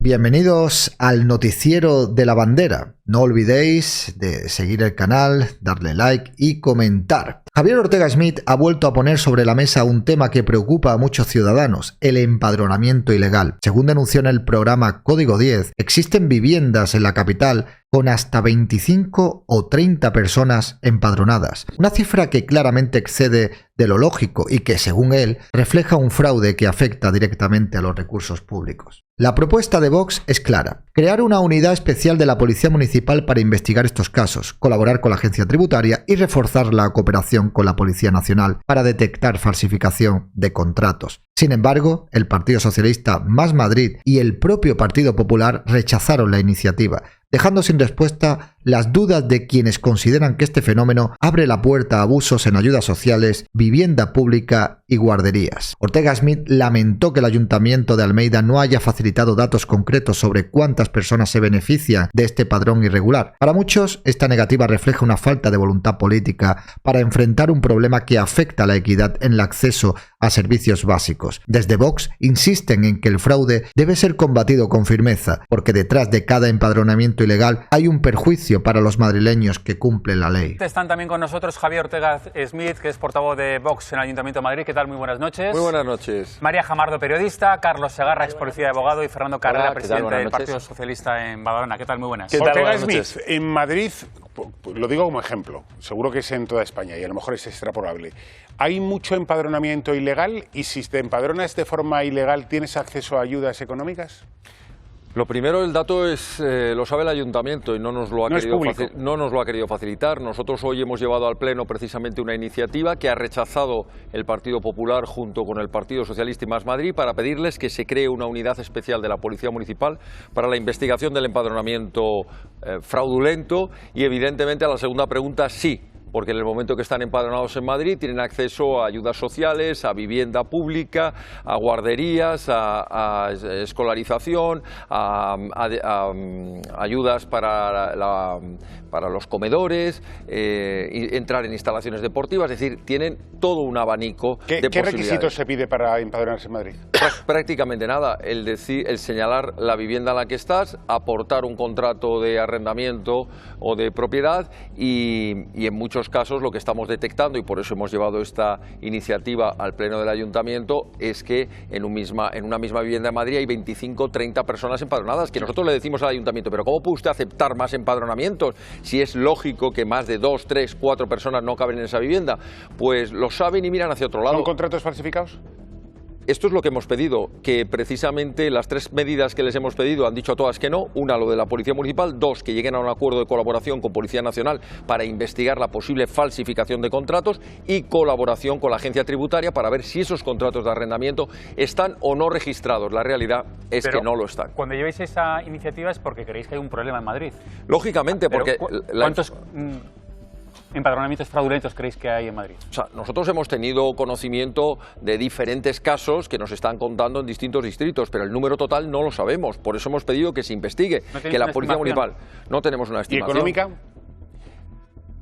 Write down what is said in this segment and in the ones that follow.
Bienvenidos al noticiero de la bandera. No olvidéis de seguir el canal, darle like y comentar. Javier Ortega Smith ha vuelto a poner sobre la mesa un tema que preocupa a muchos ciudadanos, el empadronamiento ilegal. Según denunció en el programa Código 10, existen viviendas en la capital con hasta 25 o 30 personas empadronadas. Una cifra que claramente excede de lo lógico y que, según él, refleja un fraude que afecta directamente a los recursos públicos. La propuesta de Vox es clara: crear una unidad especial de la Policía Municipal para investigar estos casos, colaborar con la Agencia Tributaria y reforzar la cooperación con la Policía Nacional para detectar falsificación de contratos. Sin embargo, el Partido Socialista más Madrid y el propio Partido Popular rechazaron la iniciativa, dejando sin respuesta las dudas de quienes consideran que este fenómeno abre la puerta a abusos en ayudas sociales, vivienda pública y guarderías. Ortega Smith lamentó que el Ayuntamiento de Almeida no haya facilitado datos concretos sobre cuántas personas se benefician de este padrón irregular. Para muchos, esta negativa refleja una falta de voluntad política para enfrentar un problema que afecta a la equidad en el acceso a servicios básicos. Desde Vox insisten en que el fraude debe ser combatido con firmeza, porque detrás de cada empadronamiento ilegal hay un perjuicio para los madrileños que cumplen la ley. Están también con nosotros Javier Ortega Smith, que es portavoz de Vox en el Ayuntamiento de Madrid. ¿Qué tal? Muy buenas noches. Muy buenas noches. María Jamardo, periodista, Carlos Segarra, ex policía de abogado, y Fernando Carrera, presidente del Partido Socialista en Badalona. ¿Qué tal? Muy buenas. Ortega Smith, en Madrid, lo digo como ejemplo, seguro que es en toda España y a lo mejor es extrapolable. ¿Hay mucho empadronamiento ilegal? Y si te empadronas de forma ilegal, ¿tienes acceso a ayudas económicas? Lo primero, el dato lo sabe el Ayuntamiento y no nos lo ha querido facilitar. Nosotros hoy hemos llevado al Pleno precisamente una iniciativa que ha rechazado el Partido Popular junto con el Partido Socialista y Más Madrid para pedirles que se cree una unidad especial de la Policía Municipal para la investigación del empadronamiento fraudulento. Y evidentemente a la segunda pregunta, sí. Porque en el momento que están empadronados en Madrid tienen acceso a ayudas sociales, a vivienda pública, a guarderías, a escolarización, a ayudas para los comedores, entrar en instalaciones deportivas, es decir, tienen todo un abanico de posibilidades. ¿Qué requisitos se pide para empadronarse en Madrid? Prácticamente nada, el señalar la vivienda en la que estás, aportar un contrato de arrendamiento o de propiedad y en muchos casos lo que estamos detectando, y por eso hemos llevado esta iniciativa al Pleno del Ayuntamiento, es que en una misma vivienda en Madrid hay 25 o 30 personas empadronadas, que nosotros le decimos al Ayuntamiento, pero ¿cómo puede usted aceptar más empadronamientos si es lógico que más de 2, 3, 4 personas no caben en esa vivienda? Pues lo saben y miran hacia otro lado. ¿Son contratos falsificados? Esto es lo que hemos pedido, que precisamente las 3 medidas que les hemos pedido han dicho a todas que no. Una, lo de la Policía Municipal. 2, que lleguen a un acuerdo de colaboración con Policía Nacional para investigar la posible falsificación de contratos, y colaboración con la Agencia Tributaria para ver si esos contratos de arrendamiento están o no registrados. La realidad es que no lo están. Cuando llevéis esa iniciativa es porque creéis que hay un problema en Madrid. Lógicamente, porque... ¿Cuántos empadronamientos fraudulentos creéis que hay en Madrid? O sea, nosotros hemos tenido conocimiento de diferentes casos que nos están contando en distintos distritos, pero el número total no lo sabemos. Por eso hemos pedido que se investigue, que la Policía Municipal... No tenemos una estimación. ¿Y económica?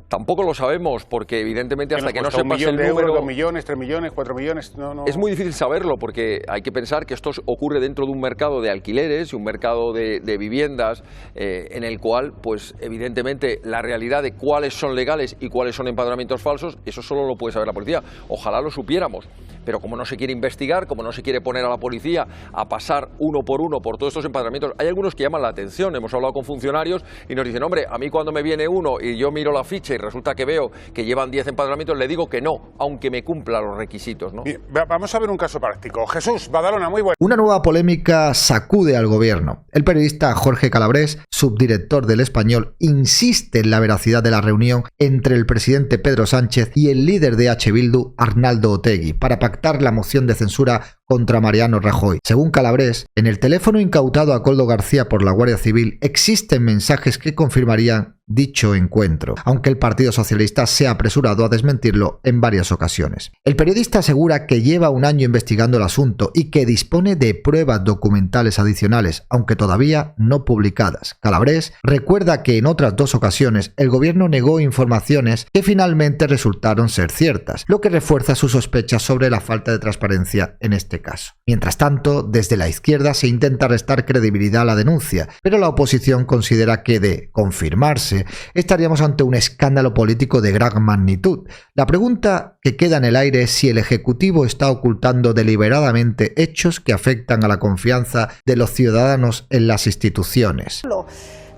Tampoco lo sabemos, porque evidentemente hasta que no sepas el número... 1 millón de euros, 2 millones, 3 millones, 4 millones... No. Es muy difícil saberlo, porque hay que pensar que esto ocurre dentro de un mercado de alquileres y un mercado de viviendas en el cual, pues evidentemente, la realidad de cuáles son legales y cuáles son empadronamientos falsos, eso solo lo puede saber la policía. Ojalá lo supiéramos, pero como no se quiere investigar, como no se quiere poner a la policía a pasar uno por todos estos empadronamientos, hay algunos que llaman la atención. Hemos hablado con funcionarios y nos dicen, hombre, a mí cuando me viene uno y yo miro la ficha y resulta que veo que llevan 10 empadronamientos, le digo que no, aunque me cumpla los requisitos, ¿no? Bien, vamos a ver un caso práctico. Jesús, Badalona, muy bueno. Una nueva polémica sacude al gobierno. El periodista Jorge Calabrés, subdirector del Español, insiste en la veracidad de la reunión entre el presidente Pedro Sánchez y el líder de H. Bildu, Arnaldo Otegi, para pactar la moción de censura contra Mariano Rajoy. Según Calabrés, en el teléfono incautado a Koldo García por la Guardia Civil existen mensajes que confirmarían dicho encuentro, aunque el Partido Socialista se ha apresurado a desmentirlo en varias ocasiones. El periodista asegura que lleva un año investigando el asunto y que dispone de pruebas documentales adicionales, aunque todavía no publicadas. Calabrés recuerda que en otras 2 ocasiones el gobierno negó informaciones que finalmente resultaron ser ciertas, lo que refuerza sus sospechas sobre la falta de transparencia en este caso. Mientras tanto, desde la izquierda se intenta restar credibilidad a la denuncia, pero la oposición considera que, de confirmarse, estaríamos ante un escándalo político de gran magnitud. La pregunta que queda en el aire es si el Ejecutivo está ocultando deliberadamente hechos que afectan a la confianza de los ciudadanos en las instituciones.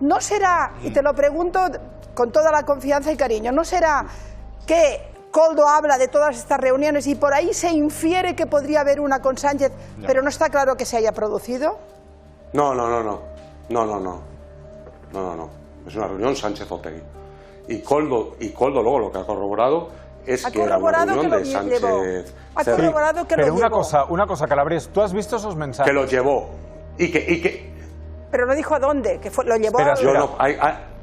¿No será, y te lo pregunto con toda la confianza y cariño, no será que Koldo habla de todas estas reuniones y por ahí se infiere que podría haber una con Sánchez, pero no está claro que se haya producido? No. Es una reunión Sánchez-Otegui. Y Koldo luego lo que ha corroborado es que era una reunión de Sánchez. Ha corroborado que pero lo llevó. Una cosa, Calabrés, ¿tú has visto esos mensajes? Que lo llevó. Pero no dijo a dónde, que lo llevó. Espera, yo no,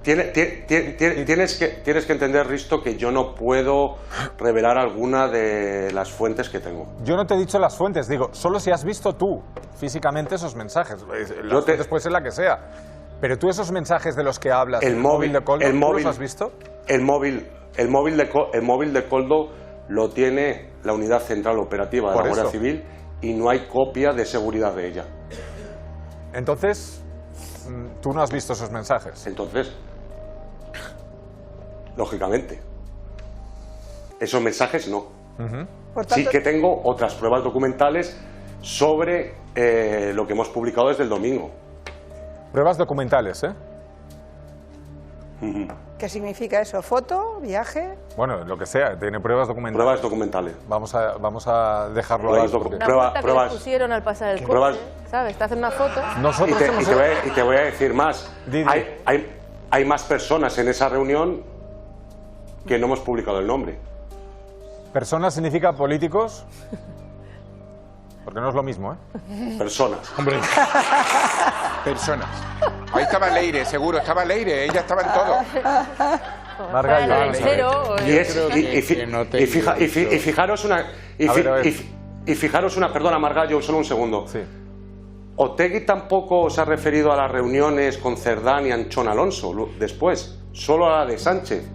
tienes que entender, Risto, que yo no puedo revelar alguna de las fuentes que tengo. Yo no te he dicho las fuentes, digo, solo si has visto tú físicamente esos mensajes. Las fuentes puede ser la que sea. Pero tú esos mensajes de los que hablas, el móvil de Koldo, ¿tú los has visto? El móvil de Koldo lo tiene la Unidad Central Operativa de la Guardia Civil y no hay copia de seguridad de ella. Entonces, ¿tú no has visto esos mensajes? Entonces, lógicamente, esos mensajes no. Por tanto, sí que tengo otras pruebas documentales sobre lo que hemos publicado desde el domingo. Pruebas documentales, ¿eh? ¿Qué significa eso? ¿Foto? ¿Viaje? Bueno, lo que sea, tiene pruebas documentales. Pruebas documentales. Vamos a dejarlo pruebas ahí. Una foto que pusieron al pasar el coche, ¿sabes? Te hacen una foto. Y te voy a decir más. Hay más personas en esa reunión que no hemos publicado el nombre. ¿Personas significa políticos? Porque no es lo mismo, ¿eh? Personas. Hombre. Personas. Ahí estaba Leire, seguro, estaba Leire, ella estaba en todo. Margallo. Y fijaros una, perdona Margallo, solo un segundo. Sí. Otegui tampoco se ha referido a las reuniones con Cerdán y Anchón Alonso después, solo a la de Sánchez.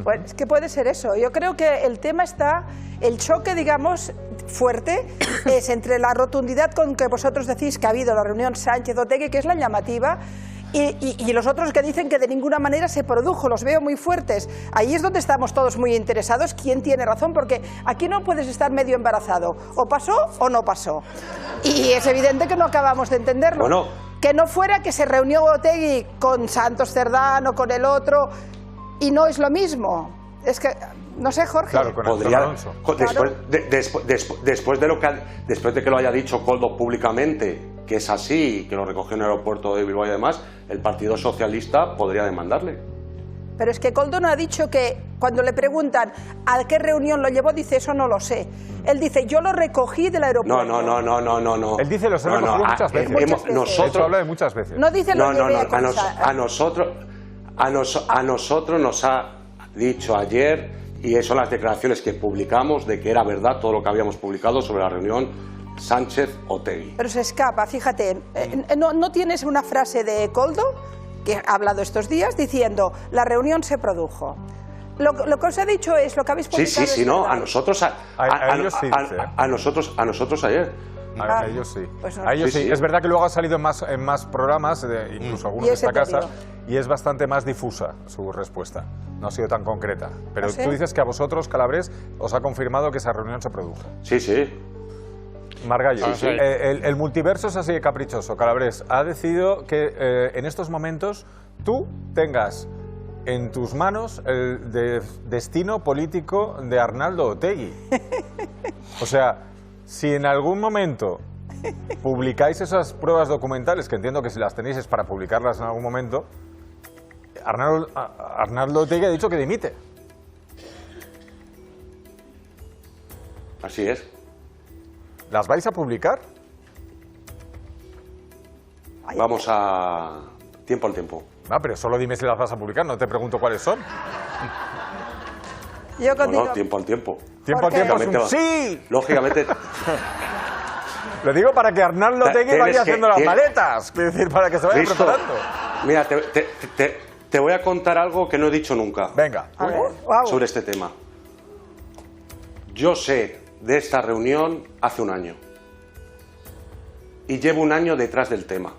Pues es que puede ser eso. Yo creo que el tema está, el choque, digamos, fuerte es entre la rotundidad con que vosotros decís que ha habido la reunión Sánchez-Otegui, que es la llamativa, y los otros que dicen que de ninguna manera se produjo. Los veo muy fuertes. Ahí es donde estamos todos muy interesados. ¿Quién tiene razón? Porque aquí no puedes estar medio embarazado. O pasó o no pasó. Y es evidente que no acabamos de entenderlo. Bueno. Que no fuera que se reunió Otegui con Santos Cerdán o con el otro y no es lo mismo. Es que, no sé, Jorge. Claro, con Alonso. Después de que lo haya dicho Koldo públicamente, que es así, que lo recogió en el aeropuerto de Bilbao y demás, el Partido Socialista podría demandarle. Pero es que Koldo no ha dicho que, cuando le preguntan a qué reunión lo llevó, dice eso no lo sé. Él dice, yo lo recogí del aeropuerto. No. Él dice, los he recogido muchas veces. Nosotros habla de muchas veces. No dice lo llevé a nosotros nos ha dicho ayer, y son las declaraciones que publicamos, de que era verdad todo lo que habíamos publicado sobre la reunión Sánchez-Otegui. Pero se escapa, fíjate, ¿no tienes una frase de Koldo, que ha hablado estos días, diciendo, la reunión se produjo? Lo que os he dicho es lo que habéis publicado. Sí, no, a nosotros ayer. A ellos sí. Pues no. A ellos sí. Es verdad que luego ha salido en más programas, incluso algunos de esta casa, y es bastante más difusa su respuesta. No ha sido tan concreta. Pero tú dices que a vosotros, Calabrés, os ha confirmado que esa reunión se produjo. Sí. Margallo, el multiverso es así de caprichoso. Calabrés ha decidido que en estos momentos tú tengas en tus manos el destino político de Arnaldo Otegui. O sea, si en algún momento publicáis esas pruebas documentales, que entiendo que si las tenéis es para publicarlas en algún momento, Arnaldo Otegui ha dicho que dimite. Así es. ¿Las vais a publicar? Vamos a tiempo al tiempo. Pero solo dime si las vas a publicar, no te pregunto cuáles son. Yo contigo. No, tiempo al tiempo. Tiempo al tiempo es un sí. Lógicamente. Lo digo para que Arnaldo Otegi vaya haciendo las maletas, es decir, para que se vaya preparando. Mira, te voy a contar algo que no he dicho nunca. Venga. Sobre este tema. Yo sé de esta reunión hace un año. Y llevo un año detrás del tema.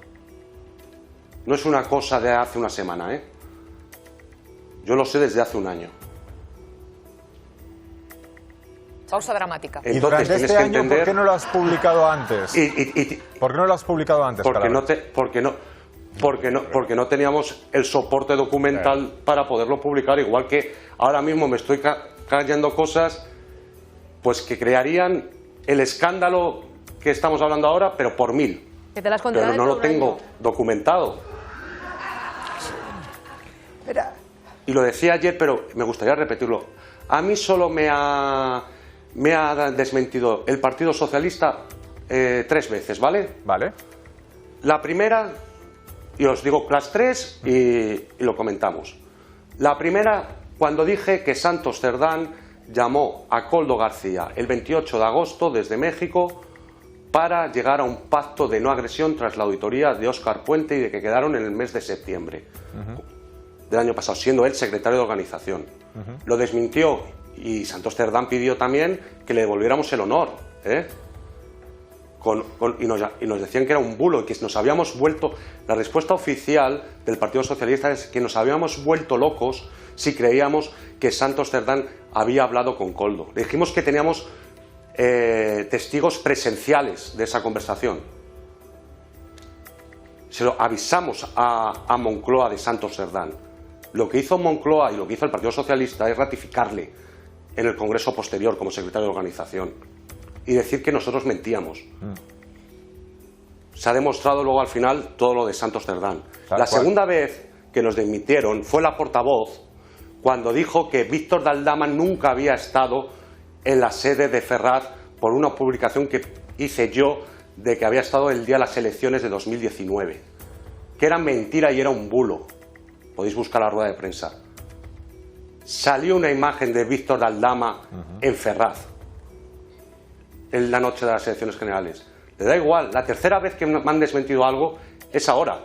No es una cosa de hace una semana, ¿eh? Yo lo sé desde hace un año. Pausa dramática. Entonces, y durante este año, entender... ¿por qué no lo has publicado antes? ¿Por qué no lo has publicado antes? Porque no teníamos el soporte documental para poderlo publicar, igual que ahora mismo me estoy callando cosas pues que crearían el escándalo que estamos hablando ahora, pero por 1000. Pero no lo tengo documentado. Y lo decía ayer, pero me gustaría repetirlo. A mí solo me ha desmentido el Partido Socialista 3 veces, ¿vale? Vale. La primera, y os digo las 3 y lo comentamos. La primera, cuando dije que Santos Cerdán llamó a Koldo García el 28 de agosto desde México para llegar a un pacto de no agresión tras la auditoría de Óscar Puente y de que quedaron en el mes de septiembre del año pasado, siendo él secretario de organización. Lo desmintió y Santos Cerdán pidió también que le devolviéramos el honor, ¿eh? Y nos decían que era un bulo y que nos habíamos vuelto... La respuesta oficial del Partido Socialista es que nos habíamos vuelto locos si creíamos que Santos Cerdán había hablado con Koldo. Le dijimos que teníamos testigos presenciales de esa conversación. Se lo avisamos a Moncloa de Santos Cerdán. Lo que hizo Moncloa y lo que hizo el Partido Socialista es ratificarle en el Congreso posterior como secretario de organización y decir que nosotros mentíamos. Se ha demostrado luego al final todo lo de Santos Cerdán. La segunda vez que nos desmintieron fue la portavoz cuando dijo que Víctor de Aldama nunca había estado en la sede de Ferraz por una publicación que hice yo de que había estado el día de las elecciones de 2019, que era mentira y era un bulo. Podéis buscar la rueda de prensa. Salió una imagen de Víctor de Aldama en Ferraz en la noche de las elecciones generales. Le da igual, la tercera vez que me han desmentido algo es ahora.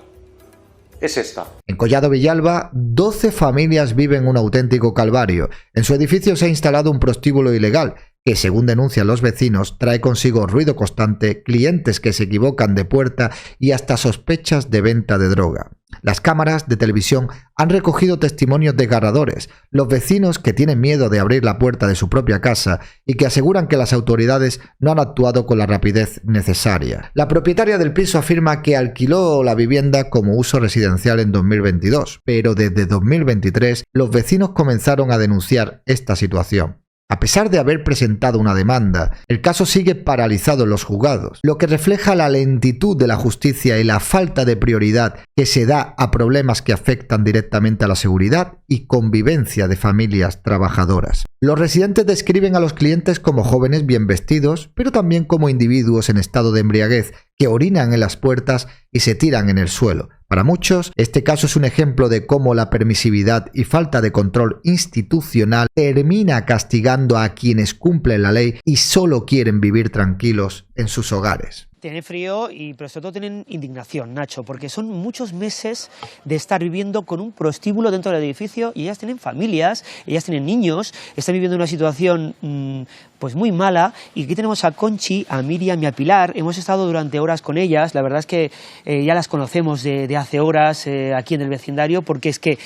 Es esta. En Collado Villalba, 12 familias viven un auténtico calvario. En su edificio se ha instalado un prostíbulo ilegal que, según denuncian los vecinos, trae consigo ruido constante, clientes que se equivocan de puerta y hasta sospechas de venta de droga. Las cámaras de televisión han recogido testimonios desgarradores, los vecinos que tienen miedo de abrir la puerta de su propia casa y que aseguran que las autoridades no han actuado con la rapidez necesaria. La propietaria del piso afirma que alquiló la vivienda como uso residencial en 2022, pero desde 2023 los vecinos comenzaron a denunciar esta situación. A pesar de haber presentado una demanda, el caso sigue paralizado en los juzgados, lo que refleja la lentitud de la justicia y la falta de prioridad que se da a problemas que afectan directamente a la seguridad y convivencia de familias trabajadoras. Los residentes describen a los clientes como jóvenes bien vestidos, pero también como individuos en estado de embriaguez que orinan en las puertas y se tiran en el suelo. Para muchos, este caso es un ejemplo de cómo la permisividad y falta de control institucional termina castigando a quienes cumplen la ley y solo quieren vivir tranquilos en sus hogares. Tienen frío, pero sobre todo tienen indignación, Nacho, porque son muchos meses de estar viviendo con un prostíbulo dentro del edificio y ellas tienen familias, ellas tienen niños, están viviendo una situación pues muy mala. Y aquí tenemos a Conchi, a Miriam y a Pilar. Hemos estado durante horas con ellas, la verdad es que ya las conocemos de hace horas aquí en el vecindario, porque es que,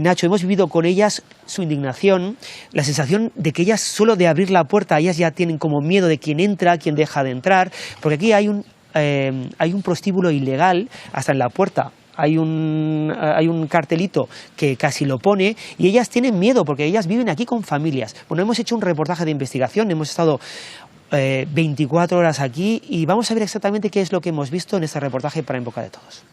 Nacho, hemos vivido con ellas su indignación, la sensación de que ellas solo de abrir la puerta, ellas ya tienen como miedo de quién entra, quién deja de entrar, porque aquí hay un prostíbulo ilegal hasta en la puerta. Hay un cartelito que casi lo pone y ellas tienen miedo porque ellas viven aquí con familias. Bueno, hemos hecho un reportaje de investigación, hemos estado 24 horas aquí y vamos a ver exactamente qué es lo que hemos visto en este reportaje para En Boca de Todos.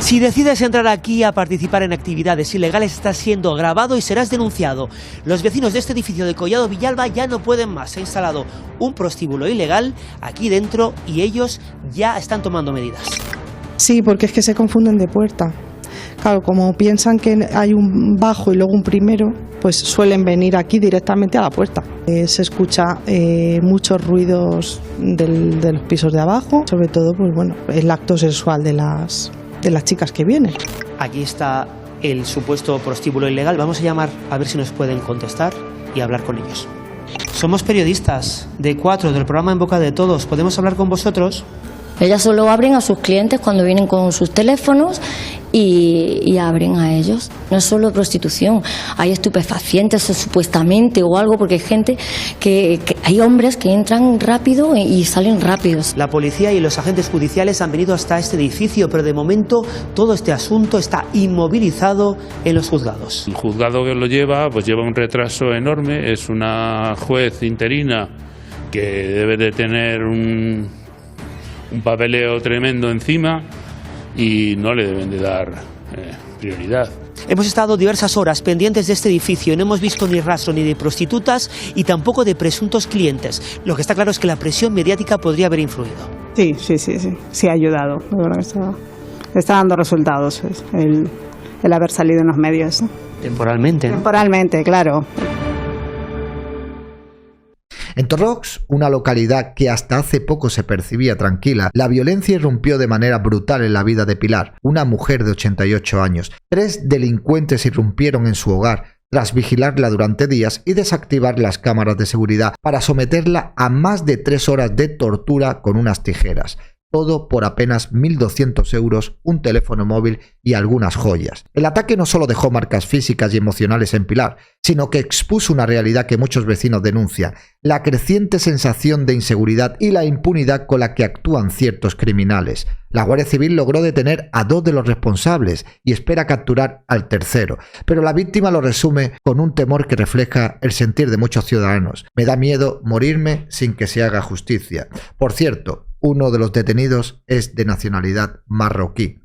Si decides entrar aquí a participar en actividades ilegales, estás siendo grabado y serás denunciado. Los vecinos de este edificio de Collado Villalba ya no pueden más. Se ha instalado un prostíbulo ilegal aquí dentro y ellos ya están tomando medidas. Sí, porque es que se confunden de puerta. Claro, como piensan que hay un bajo y luego un primero, pues suelen venir aquí directamente a la puerta. Se escucha muchos ruidos de los pisos de abajo, sobre todo pues bueno, el acto sexual de las chicas que vienen. Aquí está el supuesto prostíbulo ilegal. Vamos a llamar a ver si nos pueden contestar y hablar con ellos. Somos periodistas de 4 del programa En Boca de Todos. ¿Podemos hablar con vosotros? Ellas solo abren a sus clientes cuando vienen con sus teléfonos y abren a ellos. No es solo prostitución, hay estupefacientes supuestamente o algo, porque hay gente que hay hombres que entran rápido y salen rápidos. La policía y los agentes judiciales han venido hasta este edificio, pero de momento todo este asunto está inmovilizado en los juzgados. El juzgado que lo lleva, pues lleva un retraso enorme. Es una juez interina que debe de tener un papeleo tremendo encima y no le deben de dar prioridad. Hemos estado diversas horas pendientes de este edificio y no hemos visto ni rastro ni de prostitutas y tampoco de presuntos clientes. Lo que está claro es que la presión mediática podría haber influido. Sí, ha ayudado. De verdad que está dando resultados el haber salido en los medios. Temporalmente, ¿no? Temporalmente, claro. En Torrox, una localidad que hasta hace poco se percibía tranquila, la violencia irrumpió de manera brutal en la vida de Pilar, una mujer de 88 años. 3 delincuentes irrumpieron en su hogar tras vigilarla durante días y desactivar las cámaras de seguridad para someterla a más de 3 horas de tortura con unas tijeras. Todo por apenas 1.200 euros, un teléfono móvil y algunas joyas. El ataque no solo dejó marcas físicas y emocionales en Pilar, sino que expuso una realidad que muchos vecinos denuncian: la creciente sensación de inseguridad y la impunidad con la que actúan ciertos criminales. La Guardia Civil logró detener a 2 de los responsables y espera capturar al tercero, pero la víctima lo resume con un temor que refleja el sentir de muchos ciudadanos: me da miedo morirme sin que se haga justicia. Por cierto, uno de los detenidos es de nacionalidad marroquí.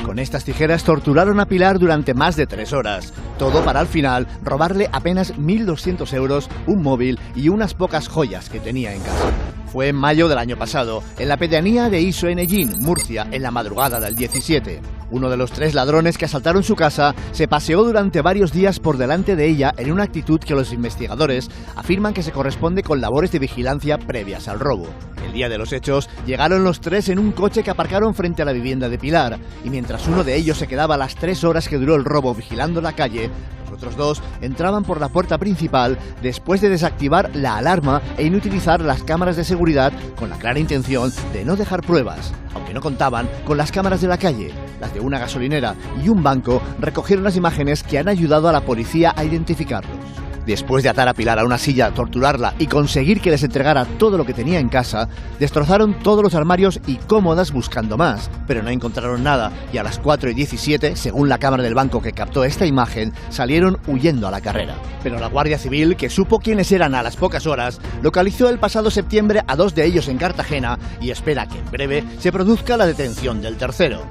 Con estas tijeras torturaron a Pilar durante más de 3 horas. Todo para al final robarle apenas 1.200 euros, un móvil y unas pocas joyas que tenía en casa. Fue en mayo del año pasado, en la pedanía de Iso Enellín, Murcia, en la madrugada del 17. Uno de los 3 ladrones que asaltaron su casa se paseó durante varios días por delante de ella en una actitud que los investigadores afirman que se corresponde con labores de vigilancia previas al robo. El día de los hechos, llegaron los 3 en un coche que aparcaron frente a la vivienda de Pilar, y mientras uno de ellos se quedaba las 3 horas que duró el robo vigilando la calle, los otros 2 entraban por la puerta principal después de desactivar la alarma e inutilizar las cámaras de seguridad con la clara intención de no dejar pruebas. Aunque no contaban con las cámaras de la calle, las de una gasolinera y un banco recogieron las imágenes que han ayudado a la policía a identificarlos. Después de atar a Pilar a una silla, torturarla y conseguir que les entregara todo lo que tenía en casa, destrozaron todos los armarios y cómodas buscando más, pero no encontraron nada y a las 4:17, según la cámara del banco que captó esta imagen, salieron huyendo a la carrera. Pero la Guardia Civil, que supo quiénes eran a las pocas horas, localizó el pasado septiembre a 2 de ellos en Cartagena y espera que en breve se produzca la detención del tercero.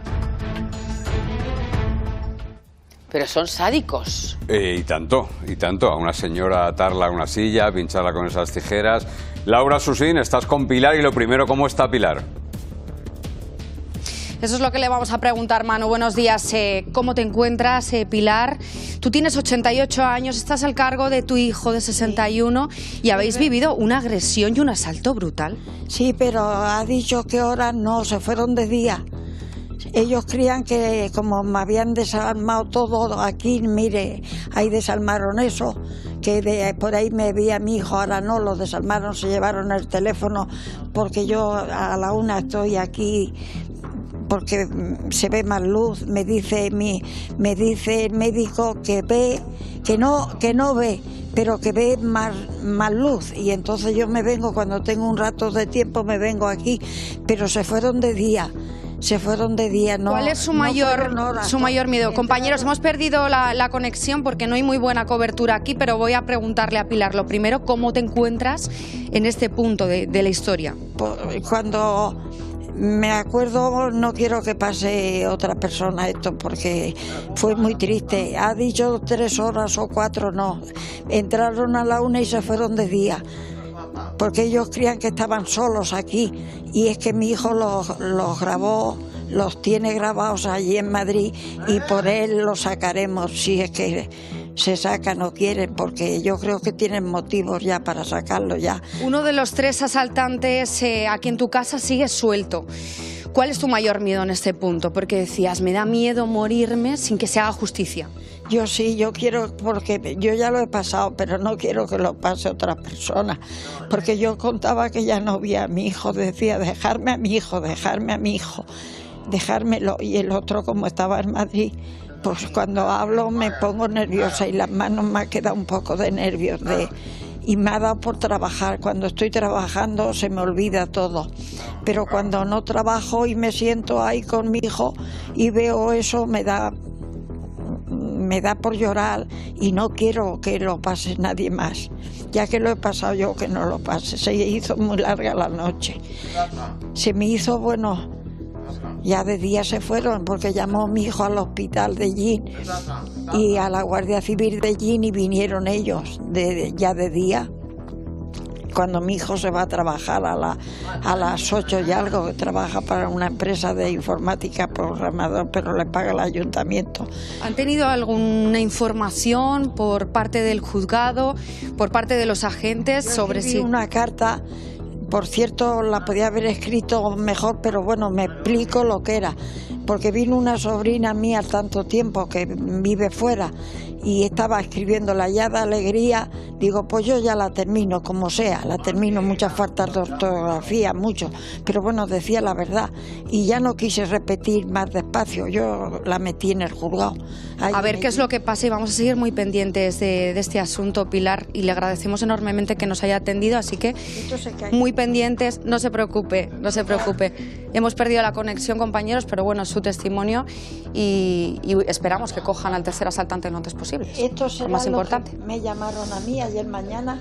Pero son sádicos. Y tanto. A una señora atarla a una silla, pincharla con esas tijeras. Laura Susín, estás con Pilar y lo primero, ¿cómo está Pilar? Eso es lo que le vamos a preguntar, Manu. Buenos días. ¿Cómo te encuentras, Pilar? Tú tienes 88 años, estás al cargo de tu hijo de 61 y habéis vivido una agresión y un asalto brutal. Sí, pero ha dicho que ahora no, se fueron de día. Ellos creían que como me habían desarmado todo aquí, mire, ahí desarmaron eso, que por ahí me vi a mi hijo, ahora no, lo desarmaron, se llevaron el teléfono, porque yo a la 1 estoy aquí porque se ve más luz, me dice el médico que ve, que no ve, pero que ve más luz, y entonces yo me vengo, cuando tengo un rato de tiempo me vengo aquí, pero se fueron de día. No. ¿Cuál es su mayor miedo? Compañeros, hemos perdido la conexión porque no hay muy buena cobertura aquí, pero voy a preguntarle a Pilar lo primero, ¿cómo te encuentras en este punto de la historia? Cuando me acuerdo, no quiero que pase otra persona esto porque fue muy triste. Ha dicho 3 horas o 4, no. Entraron a la 1 y se fueron de día. porque ellos creían que estaban solos aquí, y es que mi hijo los grabó, los tiene grabados allí en Madrid, y por él los sacaremos si es que se sacan o quieren, porque yo creo que tienen motivos ya para sacarlo ya. Uno de los 3 asaltantes aquí en tu casa sigue suelto. ¿Cuál es tu mayor miedo en este punto? Porque decías, me da miedo morirme sin que se haga justicia. Yo sí, yo quiero, porque yo ya lo he pasado, pero no quiero que lo pase otra persona, porque yo contaba que ya no vi a mi hijo, decía, dejarme a mi hijo, dejármelo, y el otro, como estaba en Madrid, pues cuando hablo me pongo nerviosa y las manos me ha quedado un poco de nervios y me ha dado por trabajar. Cuando estoy trabajando se me olvida todo, pero cuando no trabajo y me siento ahí con mi hijo y veo eso, me da por llorar, y no quiero que lo pase nadie más, ya que lo he pasado yo, que no lo pase. Se hizo muy larga la noche, se me hizo, bueno, ya de día se fueron, porque llamó mi hijo al hospital de Gin y a la Guardia Civil de Gin, y vinieron ellos ya de día. Cuando mi hijo se va a trabajar a las 8 y algo, que trabaja para una empresa de informática, programador, pero le paga el ayuntamiento. ¿Han tenido alguna información por parte del juzgado, por parte de los agentes sobre si...? Una carta, por cierto, la podía haber escrito mejor, pero bueno, me explico lo que era, porque vino una sobrina mía tanto tiempo que vive fuera y estaba escribiéndola ya de alegría. Digo, pues yo ya la termino, como sea, la termino, muchas faltas de ortografía, mucho, pero bueno, decía la verdad, y ya no quise repetir más despacio, yo la metí en el juzgado. A ver qué es lo que pasa, y vamos a seguir muy pendientes de este asunto, Pilar, y le agradecemos enormemente que nos haya atendido, así que muy pendientes, no se preocupe, no se preocupe. Hemos perdido la conexión, compañeros, pero bueno, es su testimonio, y esperamos que cojan al tercer asaltante lo antes posible. Esto será lo más importante. Que me llamaron a mí ayer mañana.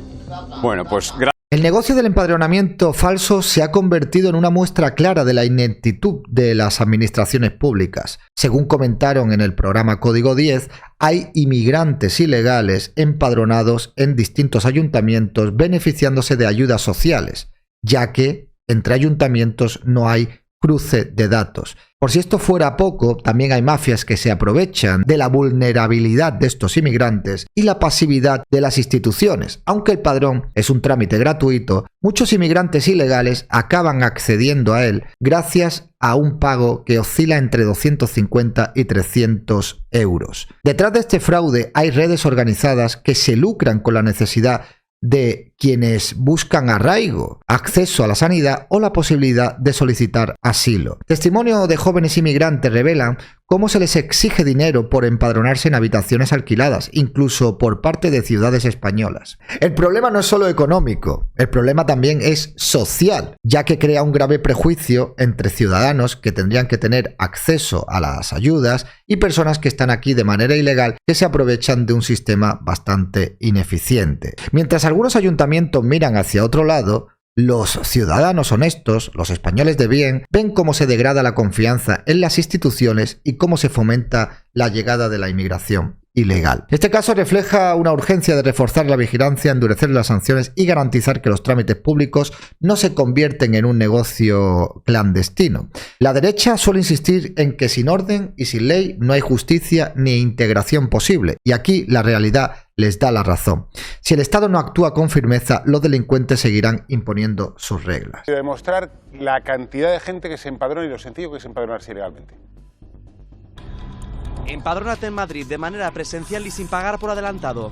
Bueno, pues el negocio del empadronamiento falso se ha convertido en una muestra clara de la ineptitud de las administraciones públicas. Según comentaron en el programa Código 10, hay inmigrantes ilegales empadronados en distintos ayuntamientos beneficiándose de ayudas sociales, ya que entre ayuntamientos no hay cruce de datos. Por si esto fuera poco, también hay mafias que se aprovechan de la vulnerabilidad de estos inmigrantes y la pasividad de las instituciones. Aunque el padrón es un trámite gratuito, muchos inmigrantes ilegales acaban accediendo a él gracias a un pago que oscila entre 250 y 300 euros. Detrás de este fraude hay redes organizadas que se lucran con la necesidad de quienes buscan arraigo, acceso a la sanidad o la posibilidad de solicitar asilo. Testimonios de jóvenes inmigrantes revelan cómo se les exige dinero por empadronarse en habitaciones alquiladas, incluso por parte de ciudades españolas. El problema no es solo económico, el problema también es social, ya que crea un grave prejuicio entre ciudadanos que tendrían que tener acceso a las ayudas y personas que están aquí de manera ilegal que se aprovechan de un sistema bastante ineficiente. Mientras algunos ayuntamientos miran hacia otro lado, los ciudadanos honestos, los españoles de bien, ven cómo se degrada la confianza en las instituciones y cómo se fomenta la llegada de la inmigración ilegal. Este caso refleja una urgencia de reforzar la vigilancia, endurecer las sanciones y garantizar que los trámites públicos no se convierten en un negocio clandestino. La derecha suele insistir en que sin orden y sin ley no hay justicia ni integración posible, y aquí la realidad les da la razón. Si el Estado no actúa con firmeza, los delincuentes seguirán imponiendo sus reglas. Demostrar la cantidad de gente que se empadrona y lo sencillo que es empadronarse ilegalmente. Empadrónate en Madrid de manera presencial y sin pagar por adelantado.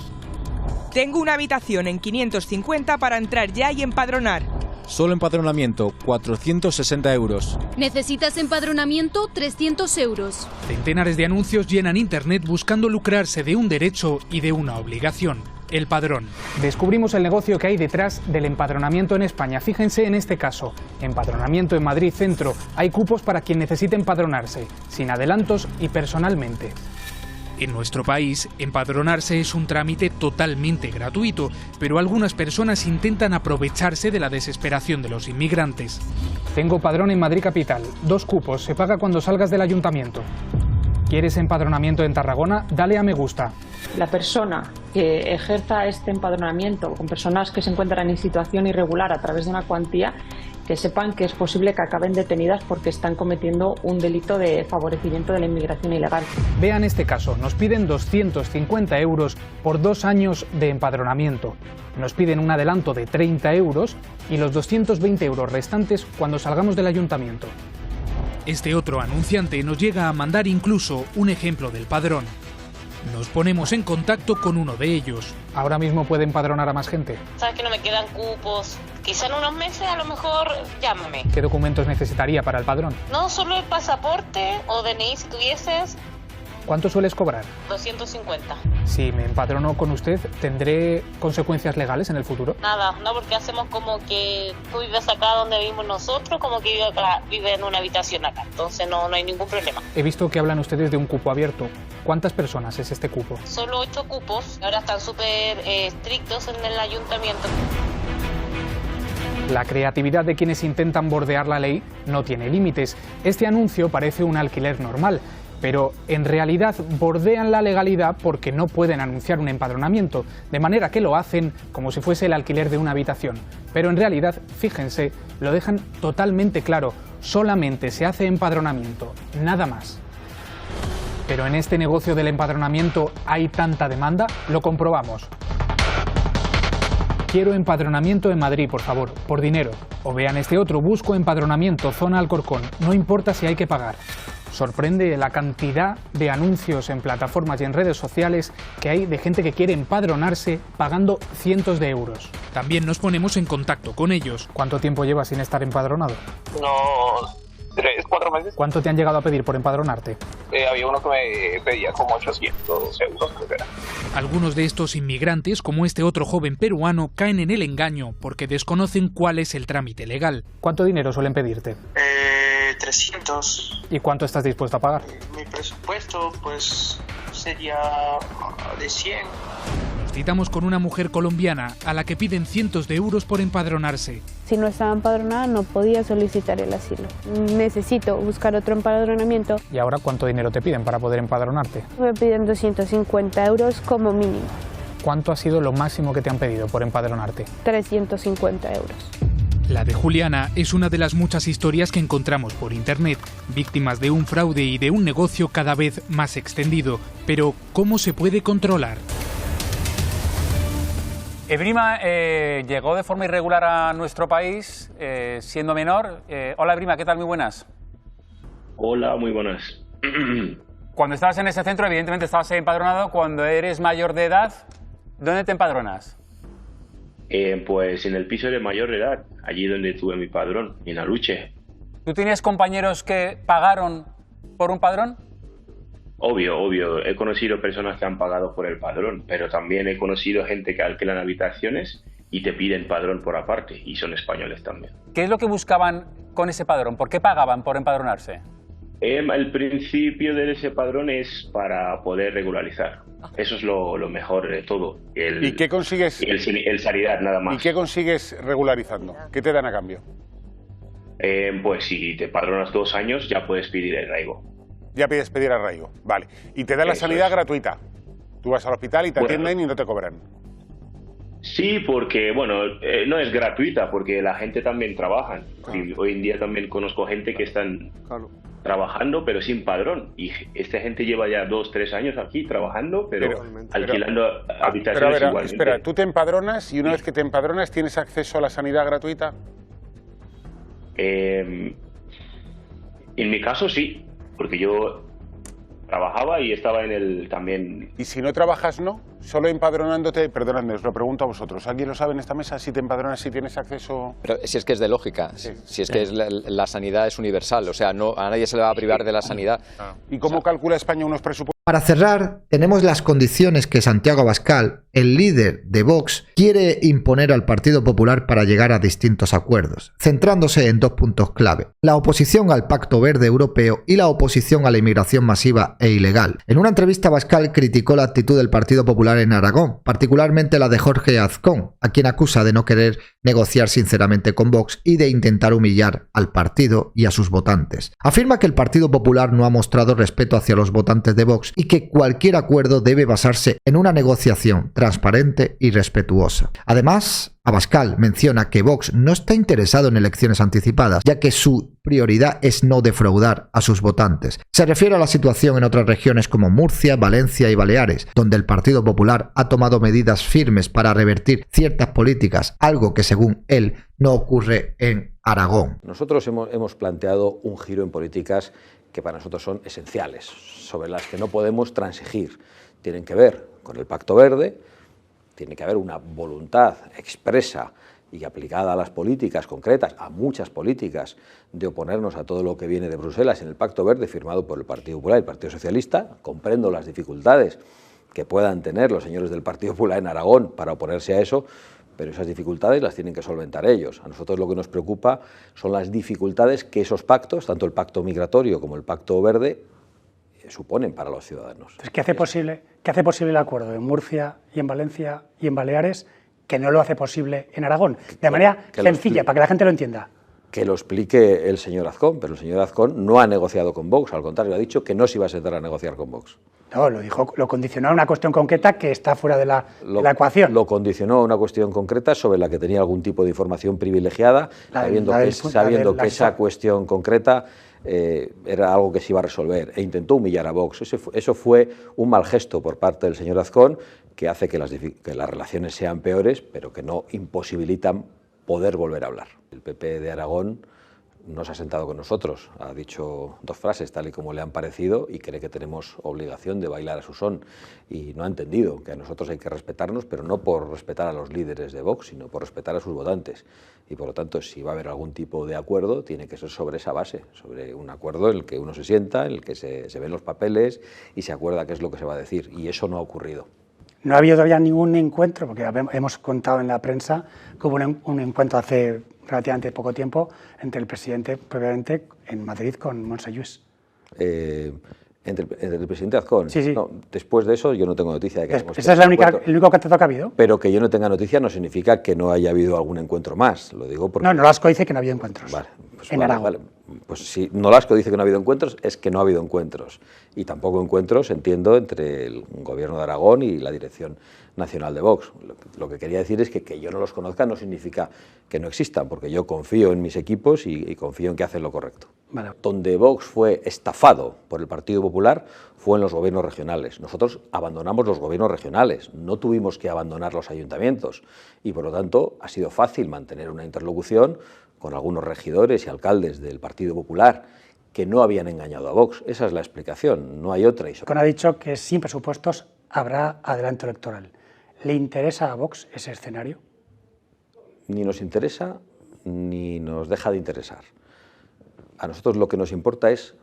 Tengo una habitación en 550 para entrar ya y empadronar. Solo empadronamiento, 460 euros. ¿Necesitas empadronamiento? 300 euros. Centenares de anuncios llenan Internet buscando lucrarse de un derecho y de una obligación. El padrón. Descubrimos el negocio que hay detrás del empadronamiento en España. Fíjense en este caso. Empadronamiento en Madrid Centro. Hay cupos para quien necesite empadronarse, sin adelantos y personalmente. En nuestro país, empadronarse es un trámite totalmente gratuito, pero algunas personas intentan aprovecharse de la desesperación de los inmigrantes. Tengo padrón en Madrid Capital. 2 cupos. Se paga cuando salgas del ayuntamiento. ¿Quieres empadronamiento en Tarragona? Dale a me gusta. La persona que ejerza este empadronamiento con personas que se encuentran en situación irregular a través de una cuantía, que sepan que es posible que acaben detenidas porque están cometiendo un delito de favorecimiento de la inmigración ilegal. Vean este caso, nos piden 250 euros por 2 años de empadronamiento. Nos piden un adelanto de 30 euros y los 220 euros restantes cuando salgamos del ayuntamiento. Este otro anunciante nos llega a mandar incluso un ejemplo del padrón. Nos ponemos en contacto con uno de ellos. ¿Ahora mismo puede empadronar a más gente? Sabes que no me quedan cupos. Quizá en unos meses a lo mejor llámame. ¿Qué documentos necesitaría para el padrón? No, solo el pasaporte o DNI si tuvieses. ¿Cuánto sueles cobrar? 250. Si me empadrono con usted, ¿tendré consecuencias legales en el futuro? Nada, no, porque hacemos como que tú vives acá donde vivimos nosotros, como que vive en una habitación acá. Entonces no hay ningún problema. He visto que hablan ustedes de un cupo abierto. ¿Cuántas personas es este cupo? Solo 8 cupos. Ahora están súper estrictos en el ayuntamiento. La creatividad de quienes intentan bordear la ley no tiene límites. Este anuncio parece un alquiler normal, pero en realidad bordean la legalidad porque no pueden anunciar un empadronamiento, de manera que lo hacen como si fuese el alquiler de una habitación. Pero en realidad, fíjense, lo dejan totalmente claro, solamente se hace empadronamiento, nada más. Pero en este negocio del empadronamiento hay tanta demanda, lo comprobamos. Quiero empadronamiento en Madrid, por favor, por dinero. O vean este otro, busco empadronamiento, zona Alcorcón, no importa si hay que pagar. Sorprende la cantidad de anuncios en plataformas y en redes sociales que hay de gente que quiere empadronarse pagando cientos de euros. También nos ponemos en contacto con ellos. ¿Cuánto tiempo llevas sin estar empadronado? No, 3, 4 meses. ¿Cuánto te han llegado a pedir por empadronarte? Había uno que me pedía como 800 euros, creo que era. Algunos de estos inmigrantes, como este otro joven peruano, caen en el engaño porque desconocen cuál es el trámite legal. ¿Cuánto dinero suelen pedirte? 300. ¿Y cuánto estás dispuesto a pagar? Mi presupuesto, pues, sería de 100. Nos citamos con una mujer colombiana a la que piden cientos de euros por empadronarse. Si no estaba empadronada, no podía solicitar el asilo. Necesito buscar otro empadronamiento. ¿Y ahora cuánto dinero te piden para poder empadronarte? Me piden 250 euros como mínimo. ¿Cuánto ha sido lo máximo que te han pedido por empadronarte? 350 euros. La de Juliana es una de las muchas historias que encontramos por internet, víctimas de un fraude y de un negocio cada vez más extendido. Pero, ¿cómo se puede controlar? Ebrima llegó de forma irregular a nuestro país, siendo menor. Hola Ebrima, ¿qué tal? Muy buenas. Hola, muy buenas. Cuando estabas en ese centro, evidentemente estabas empadronado. Cuando eres mayor de edad, ¿dónde te empadronas? Pues en el piso de mayor de edad, allí donde tuve mi padrón, en Aluche. ¿Tú tienes compañeros que pagaron por un padrón? Obvio, obvio. He conocido personas que han pagado por el padrón, pero también he conocido gente que alquilan habitaciones y te piden padrón por aparte, y son españoles también. ¿Qué es lo que buscaban con ese padrón? ¿Por qué pagaban por empadronarse? El principio de ese padrón es para poder regularizar. Eso es lo mejor de todo. ¿Y qué consigues? El sanidad, nada más. ¿Y qué consigues regularizando? ¿Qué te dan a cambio? Pues si te padronas 2 años ya puedes pedir el arraigo. Ya pides pedir arraigo, vale. Y te dan la sanidad gratuita. Tú vas al hospital y te atienden y no te cobran. Sí, porque, bueno, no es gratuita, porque la gente también trabaja. Y hoy en día también conozco gente que están trabajando, pero sin padrón. Y esta gente lleva ya 2, 3 años aquí trabajando, pero alquilando habitaciones igualmente. Espera, tú te empadronas y una vez que te empadronas, ¿tienes acceso a la sanidad gratuita? En mi caso sí, porque yo trabajaba y estaba en el también... Y si no trabajas, ¿no? Solo empadronándote, perdonadme, os lo pregunto a vosotros. ¿Alguien lo sabe en esta mesa si te empadronas, si tienes acceso...? Pero si es que es de lógica, Sí. si es que es la sanidad es universal, o sea, no, a nadie se le va a privar de la sanidad. ¿Y cómo calcula España unos presupuestos? Para cerrar, tenemos las condiciones que Santiago Abascal, el líder de Vox, quiere imponer al Partido Popular para llegar a distintos acuerdos, centrándose en 2 puntos clave: la oposición al Pacto Verde Europeo y la oposición a la inmigración masiva e ilegal. En una entrevista, Abascal criticó la actitud del Partido Popular en Aragón, particularmente la de Jorge Azcón, a quien acusa de no querer negociar sinceramente con Vox y de intentar humillar al partido y a sus votantes. Afirma que el Partido Popular no ha mostrado respeto hacia los votantes de Vox y que cualquier acuerdo debe basarse en una negociación transparente y respetuosa. Además, Abascal menciona que Vox no está interesado en elecciones anticipadas, ya que su prioridad es no defraudar a sus votantes. Se refiere a la situación en otras regiones como Murcia, Valencia y Baleares, donde el Partido Popular ha tomado medidas firmes para revertir ciertas políticas, algo que según él no ocurre en Aragón. Nosotros hemos planteado un giro en políticas que para nosotros son esenciales, sobre las que no podemos transigir. Tienen que ver con el Pacto Verde, tiene que haber una voluntad expresa y aplicada a las políticas concretas, a muchas políticas, de oponernos a todo lo que viene de Bruselas en el Pacto Verde firmado por el Partido Popular y el Partido Socialista. Comprendo las dificultades que puedan tener los señores del Partido Popular en Aragón para oponerse a eso, pero esas dificultades las tienen que solventar ellos. A nosotros lo que nos preocupa son las dificultades que esos pactos, tanto el pacto migratorio como el Pacto Verde, suponen para los ciudadanos. ¿Qué hace posible el acuerdo en Murcia y en Valencia y en Baleares que no lo hace posible en Aragón? De manera sencilla, para que la gente lo entienda. Que lo explique el señor Azcón, pero el señor Azcón no ha negociado con Vox, al contrario, ha dicho que no se iba a sentar a negociar con Vox. No, lo condicionó a una cuestión concreta que está fuera de la ecuación. Lo condicionó a una cuestión concreta sobre la que tenía algún tipo de información privilegiada, sabiendo que esa cuestión concreta era algo que se iba a resolver, e intentó humillar a Vox. Eso fue un mal gesto por parte del señor Azcón, que hace que las relaciones sean peores, pero que no imposibilitan poder volver a hablar. El PP de Aragón no se ha sentado con nosotros, ha dicho 2 frases tal y como le han parecido y cree que tenemos obligación de bailar a su son, y no ha entendido que a nosotros hay que respetarnos, pero no por respetar a los líderes de Vox, sino por respetar a sus votantes, y por lo tanto si va a haber algún tipo de acuerdo tiene que ser sobre esa base, sobre un acuerdo en el que uno se sienta, en el que se ven los papeles y se acuerda qué es lo que se va a decir, y eso no ha ocurrido. No ha habido todavía ningún encuentro, porque hemos contado en la prensa que hubo un encuentro hace relativamente poco tiempo entre el presidente, previamente en Madrid, con Monselluís. Entre el presidente Azcón. Sí. No, después de eso yo no tengo noticia de que ¿Esa es el único contacto que ha habido? Pero que yo no tenga noticia no significa que no haya habido algún encuentro más. Lo digo porque... No, Nolasco dice que no había encuentros. Vale, en Aragón. Vale. Pues si Nolasco dice que no ha habido encuentros, es que no ha habido encuentros. Y tampoco encuentros, entiendo, entre el gobierno de Aragón y la dirección nacional de Vox. Lo que quería decir es que yo no los conozca no significa que no existan, porque yo confío en mis equipos y confío en que hacen lo correcto. Vale. Donde Vox fue estafado por el Partido Popular fue en los gobiernos regionales. Nosotros abandonamos los gobiernos regionales, no tuvimos que abandonar los ayuntamientos, y por lo tanto ha sido fácil mantener una interlocución con algunos regidores y alcaldes del Partido Popular que no habían engañado a Vox. Esa es la explicación, no hay otra. Con ha dicho que sin presupuestos habrá adelanto electoral. ¿Le interesa a Vox ese escenario? Ni nos interesa ni nos deja de interesar. A nosotros lo que nos importa es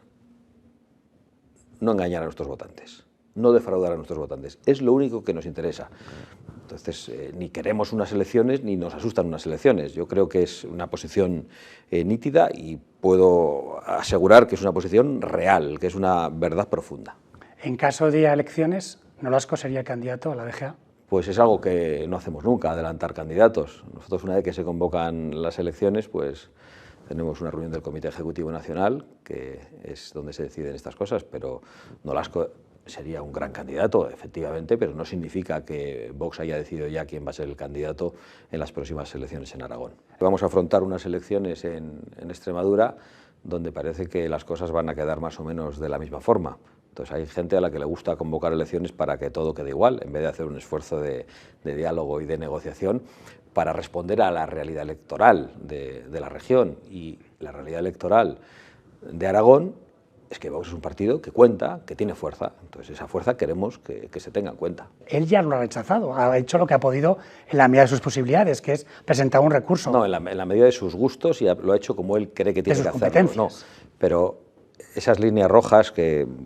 no engañar a nuestros votantes, no defraudar a nuestros votantes. Es lo único que nos interesa. Entonces, ni queremos unas elecciones ni nos asustan unas elecciones. Yo creo que es una posición nítida y puedo asegurar que es una posición real, que es una verdad profunda. En caso de elecciones, ¿Nolasco sería candidato a la DGA? Pues es algo que no hacemos nunca, adelantar candidatos. Nosotros, una vez que se convocan las elecciones, pues tenemos una reunión del Comité Ejecutivo Nacional, que es donde se deciden estas cosas, pero Nolasco sería un gran candidato, efectivamente, pero no significa que Vox haya decidido ya quién va a ser el candidato en las próximas elecciones en Aragón. Vamos a afrontar unas elecciones en Extremadura donde parece que las cosas van a quedar más o menos de la misma forma. Entonces hay gente a la que le gusta convocar elecciones para que todo quede igual, en vez de hacer un esfuerzo de diálogo y de negociación para responder a la realidad electoral de la región. Y la realidad electoral de Aragón es que Vox es un partido que cuenta, que tiene fuerza. Entonces esa fuerza queremos que se tenga en cuenta. Él ya lo ha rechazado, ha hecho lo que ha podido en la medida de sus posibilidades, que es presentar un recurso. No, en la medida de sus gustos, y lo ha hecho como él cree que tiene que hacerlo. No, pero esas líneas rojas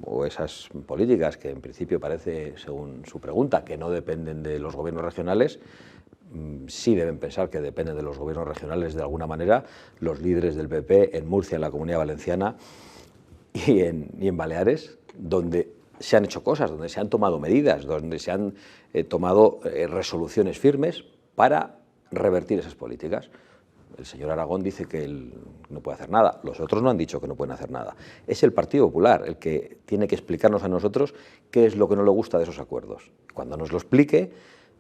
o esas políticas que en principio parece, según su pregunta, que no dependen de los gobiernos regionales, sí deben pensar que dependen de los gobiernos regionales de alguna manera, los líderes del PP en Murcia, en la Comunidad Valenciana y en Baleares, donde se han hecho cosas, donde se han tomado medidas, donde se han tomado resoluciones firmes para revertir esas políticas. El señor Aragón dice que él no puede hacer nada, los otros no han dicho que no pueden hacer nada. Es el Partido Popular el que tiene que explicarnos a nosotros qué es lo que no le gusta de esos acuerdos. Cuando nos lo explique,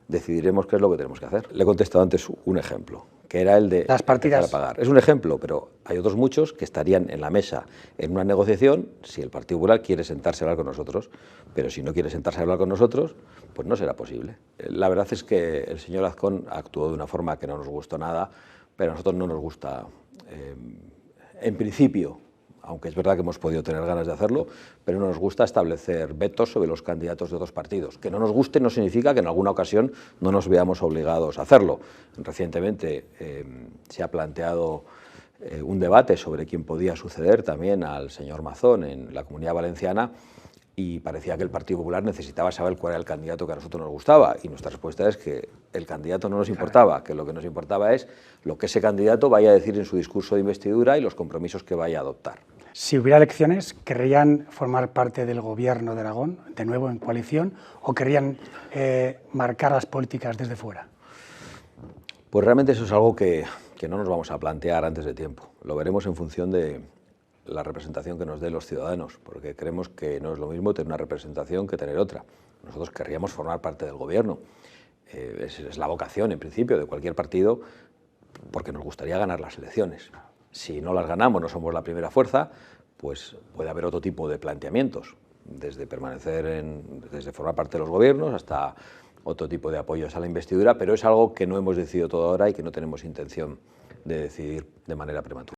decidiremos qué es lo que tenemos que hacer. Le he contestado antes un ejemplo, que era el de las partidas. Empezar a pagar. Es un ejemplo, pero hay otros muchos que estarían en la mesa en una negociación si el Partido Popular quiere sentarse a hablar con nosotros, pero si no quiere sentarse a hablar con nosotros, pues no será posible. La verdad es que el señor Azcón actuó de una forma que no nos gustó nada, pero a nosotros no nos gusta, en principio, aunque es verdad que hemos podido tener ganas de hacerlo, pero no nos gusta establecer vetos sobre los candidatos de otros partidos. Que no nos guste no significa que en alguna ocasión no nos veamos obligados a hacerlo. Recientemente se ha planteado un debate sobre quién podía suceder también al señor Mazón en la Comunidad Valenciana, y parecía que el Partido Popular necesitaba saber cuál era el candidato que a nosotros nos gustaba, y nuestra respuesta es que el candidato no nos importaba, que lo que nos importaba es lo que ese candidato vaya a decir en su discurso de investidura y los compromisos que vaya a adoptar. Si hubiera elecciones, ¿querrían formar parte del gobierno de Aragón, de nuevo en coalición, o querrían marcar las políticas desde fuera? Pues realmente eso es algo que no nos vamos a plantear antes de tiempo. Lo veremos en función de la representación que nos den los ciudadanos, porque creemos que no es lo mismo tener una representación que tener otra. Nosotros querríamos formar parte del gobierno. Es la vocación, en principio, de cualquier partido, porque nos gustaría ganar las elecciones. Si no las ganamos, no somos la primera fuerza, pues puede haber otro tipo de planteamientos, desde desde formar parte de los gobiernos hasta otro tipo de apoyos a la investidura, pero es algo que no hemos decidido todo ahora y que no tenemos intención de decidir de manera prematura.